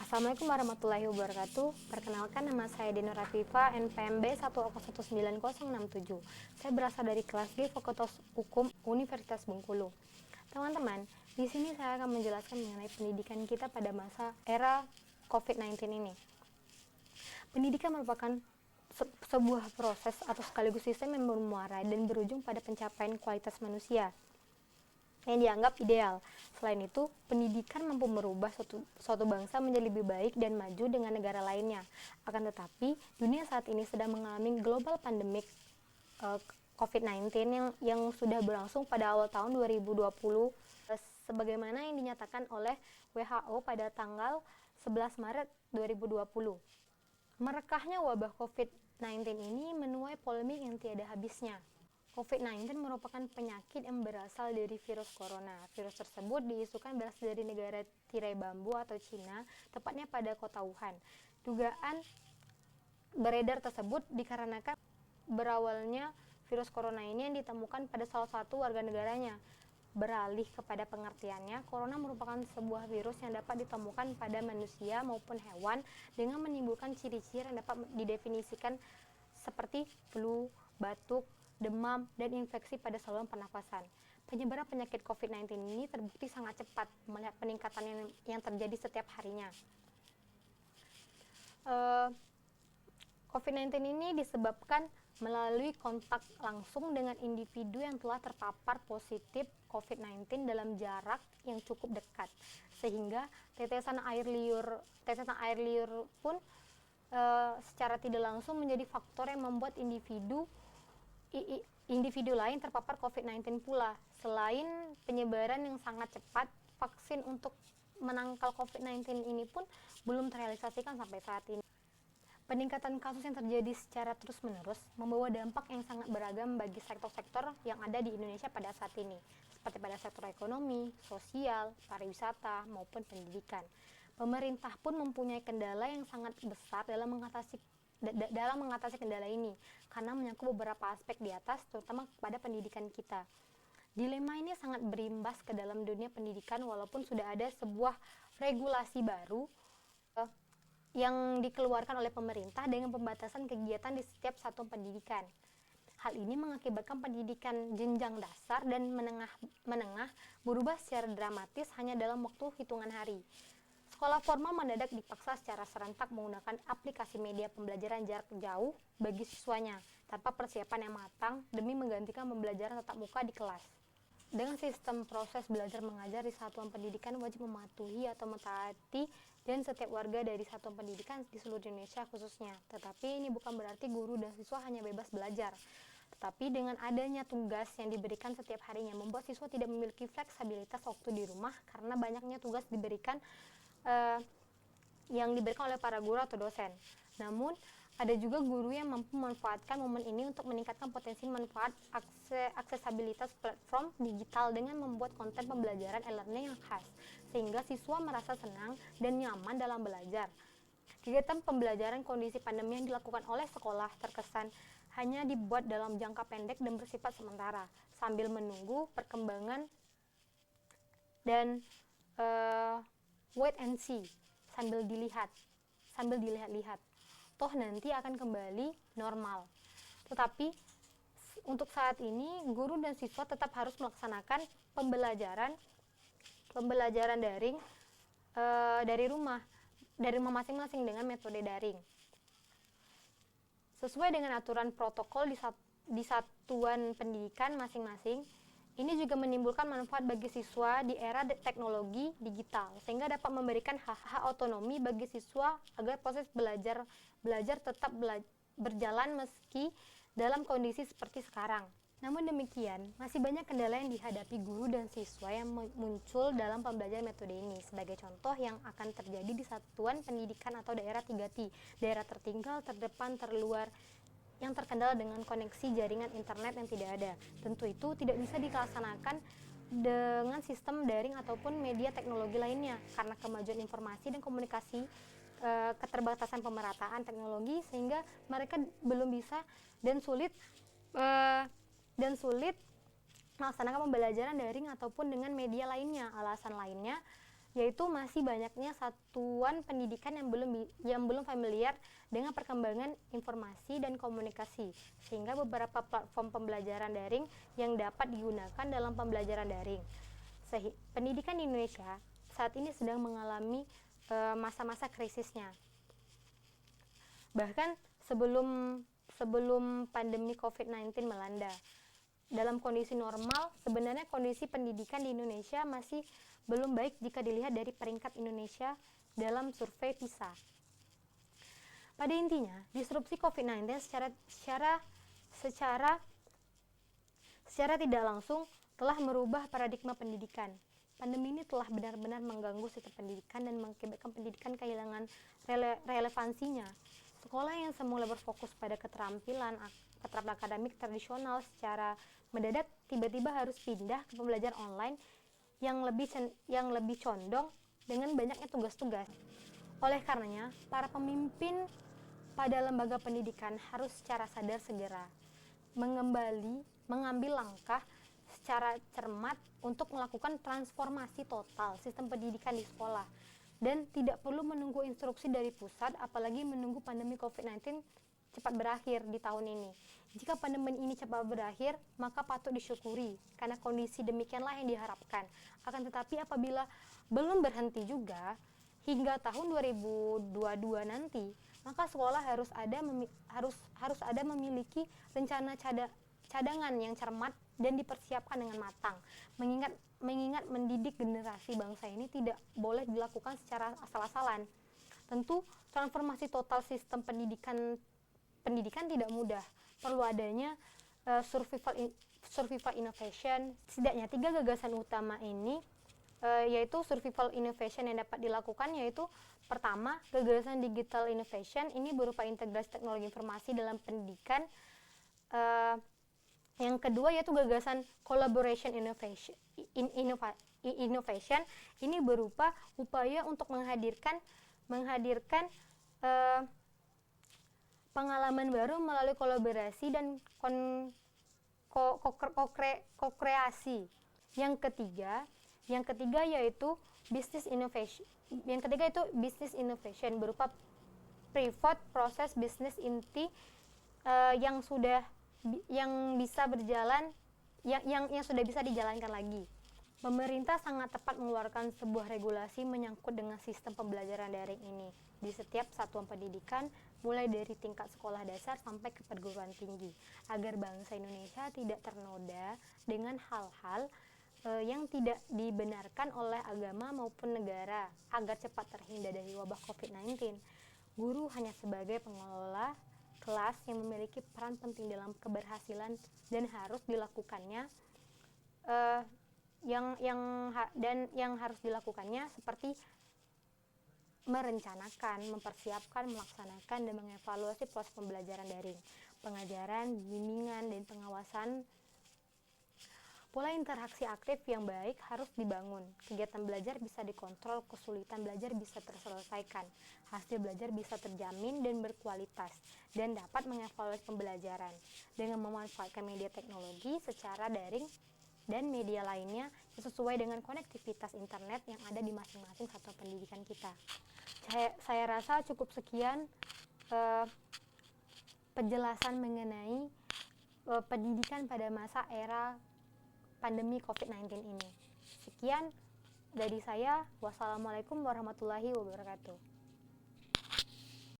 Assalamualaikum warahmatullahi wabarakatuh. Perkenalkan, nama saya Dinur Afifa, NPMB 1190067. Saya berasal dari kelas G Fakultas Hukum Universitas Bengkulu. Teman-teman, di sini saya akan menjelaskan mengenai pendidikan kita pada masa era COVID-19 ini. Pendidikan merupakan sebuah proses atau sekaligus sistem yang bermuara dan berujung pada pencapaian kualitas manusia yang dianggap ideal. Selain itu, pendidikan mampu merubah suatu bangsa menjadi lebih baik dan maju dengan negara lainnya. Akan tetapi, dunia saat ini sedang mengalami global pandemic COVID-19 yang sudah berlangsung pada awal tahun 2020, sebagaimana yang dinyatakan oleh WHO pada tanggal 11 Maret 2020. Merekahnya wabah COVID-19 ini menuai polemik yang tiada habisnya. COVID-19 merupakan penyakit yang berasal dari virus corona. Virus tersebut diisukan berasal dari negara tirai bambu atau Cina, tepatnya pada kota Wuhan. Dugaan beredar tersebut dikarenakan berawalnya virus corona ini yang ditemukan pada salah satu warga negaranya. Beralih kepada pengertiannya, corona merupakan sebuah virus yang dapat ditemukan pada manusia maupun hewan dengan menimbulkan ciri-ciri yang dapat didefinisikan seperti flu, batuk, demam, dan infeksi pada saluran pernafasan. Penyebaran penyakit COVID-19 ini terbukti sangat cepat melihat peningkatan yang terjadi setiap harinya. COVID-19 ini disebabkan melalui kontak langsung dengan individu yang telah terpapar positif COVID-19 dalam jarak yang cukup dekat, sehingga tetesan air liur pun secara tidak langsung menjadi faktor yang membuat individu lain terpapar COVID-19 pula. Selain penyebaran yang sangat cepat, vaksin untuk menangkal COVID-19 ini pun belum terrealisasikan sampai saat ini. Peningkatan kasus yang terjadi secara terus-menerus membawa dampak yang sangat beragam bagi sektor-sektor yang ada di Indonesia pada saat ini, seperti pada sektor ekonomi, sosial, pariwisata, maupun pendidikan. Pemerintah pun mempunyai kendala yang sangat besar dalam mengatasi kendala ini, karena menyangkut beberapa aspek di atas, terutama kepada pendidikan kita. Dilema ini sangat berimbas ke dalam dunia pendidikan, walaupun sudah ada sebuah regulasi baru yang dikeluarkan oleh pemerintah dengan pembatasan kegiatan di setiap satuan pendidikan. Hal ini mengakibatkan pendidikan jenjang dasar dan menengah berubah secara dramatis hanya dalam waktu hitungan hari. Sekolah formal mendadak dipaksa secara serentak menggunakan aplikasi media pembelajaran jarak jauh bagi siswanya, tanpa persiapan yang matang demi menggantikan pembelajaran tatap muka di kelas. Dengan sistem proses belajar mengajar di satuan pendidikan wajib mematuhi atau mentaati dan setiap warga dari satuan pendidikan di seluruh Indonesia khususnya. Tetapi ini bukan berarti guru dan siswa hanya bebas belajar. Tetapi dengan adanya tugas yang diberikan setiap harinya membuat siswa tidak memiliki fleksibilitas waktu di rumah karena banyaknya tugas yang diberikan oleh para guru atau dosen. Namun, ada juga guru yang mampu memanfaatkan momen ini untuk meningkatkan potensi manfaat aksesabilitas platform digital dengan membuat konten pembelajaran e-learning yang khas, sehingga siswa merasa senang dan nyaman dalam belajar. Kegiatan pembelajaran kondisi pandemi yang dilakukan oleh sekolah terkesan hanya dibuat dalam jangka pendek dan bersifat sementara, sambil menunggu perkembangan dan wait and see, sambil dilihat-lihat. Toh nanti akan kembali normal. Tetapi untuk saat ini guru dan siswa tetap harus melaksanakan pembelajaran daring dari rumah masing-masing dengan metode daring. Sesuai dengan aturan protokol di satuan pendidikan masing-masing, ini juga menimbulkan manfaat bagi siswa di era teknologi digital, sehingga dapat memberikan hak-hak otonomi bagi siswa agar proses belajar tetap berjalan meski dalam kondisi seperti sekarang. Namun demikian, masih banyak kendala yang dihadapi guru dan siswa yang muncul dalam pembelajaran metode ini. Sebagai contoh yang akan terjadi di satuan pendidikan atau daerah 3T, daerah tertinggal, terdepan, terluar, yang terkendala dengan koneksi jaringan internet yang tidak ada. Tentu itu tidak bisa dilaksanakan dengan sistem daring ataupun media teknologi lainnya karena kemajuan informasi dan komunikasi, keterbatasan pemerataan teknologi, sehingga mereka belum bisa dan sulit melaksanakan pembelajaran daring ataupun dengan media lainnya. Alasan lainnya yaitu masih banyaknya satuan pendidikan yang belum familiar dengan perkembangan informasi dan komunikasi, sehingga beberapa platform pembelajaran daring yang dapat digunakan dalam pembelajaran daring. Pendidikan di Indonesia saat ini sedang mengalami masa-masa krisisnya. Bahkan sebelum pandemi COVID-19 melanda. Dalam kondisi normal, sebenarnya kondisi pendidikan di Indonesia masih belum baik jika dilihat dari peringkat Indonesia dalam survei PISA. Pada intinya, disrupsi COVID-19 secara tidak langsung telah merubah paradigma pendidikan. Pandemi ini telah benar-benar mengganggu sistem pendidikan dan mengakibatkan pendidikan kehilangan relevansinya. Sekolah yang semula berfokus pada keterampilan akademik tradisional secara mendadak tiba-tiba harus pindah ke pembelajaran online yang lebih condong dengan banyaknya tugas-tugas. Oleh karenanya, para pemimpin pada lembaga pendidikan harus secara sadar segera mengambil langkah secara cermat untuk melakukan transformasi total sistem pendidikan di sekolah, dan tidak perlu menunggu instruksi dari pusat, apalagi menunggu pandemi COVID-19 cepat berakhir di tahun ini. Jika pandemi ini cepat berakhir, maka patut disyukuri, karena kondisi demikianlah yang diharapkan. Akan tetapi apabila belum berhenti juga hingga tahun 2022 nanti, maka sekolah harus ada memiliki rencana cadangan yang cermat dan dipersiapkan dengan matang. Mengingat mendidik generasi bangsa ini tidak boleh dilakukan secara asal-asalan. Tentu transformasi total sistem pendidikan tidak mudah. Perlu adanya survival innovation. Setidaknya 3 gagasan utama ini yaitu survival innovation yang dapat dilakukan, yaitu pertama, gagasan digital innovation. Ini berupa integrasi teknologi informasi dalam pendidikan. Yang kedua yaitu gagasan collaboration innovation. Ini berupa upaya untuk menghadirkan pengalaman baru melalui kolaborasi dan ko-kreasi. Yang ketiga yaitu business innovation. Yang ketiga itu business innovation berupa pivot proses bisnis inti yang sudah bisa dijalankan lagi. Pemerintah sangat tepat mengeluarkan sebuah regulasi menyangkut dengan sistem pembelajaran daring ini di setiap satuan pendidikan, mulai dari tingkat sekolah dasar sampai ke perguruan tinggi, agar bangsa Indonesia tidak ternoda dengan hal-hal yang tidak dibenarkan oleh agama maupun negara, agar cepat terhindar dari wabah COVID-19. Guru hanya sebagai pengelola kelas yang memiliki peran penting dalam keberhasilan dan harus dilakukannya yang harus dilakukannya seperti merencanakan, mempersiapkan, melaksanakan, dan mengevaluasi proses pembelajaran daring, pengajaran, bimbingan, dan pengawasan. Pola interaksi aktif yang baik harus dibangun. Kegiatan belajar bisa dikontrol, kesulitan belajar bisa terselesaikan, hasil belajar bisa terjamin dan berkualitas, dan dapat mengevaluasi pembelajaran dengan memanfaatkan media teknologi secara daring dan media lainnya sesuai dengan konektivitas internet yang ada di masing-masing satuan pendidikan kita. Saya rasa cukup sekian penjelasan mengenai pendidikan pada masa era pandemi COVID-19 ini. Sekian dari saya. Wassalamualaikum warahmatullahi wabarakatuh.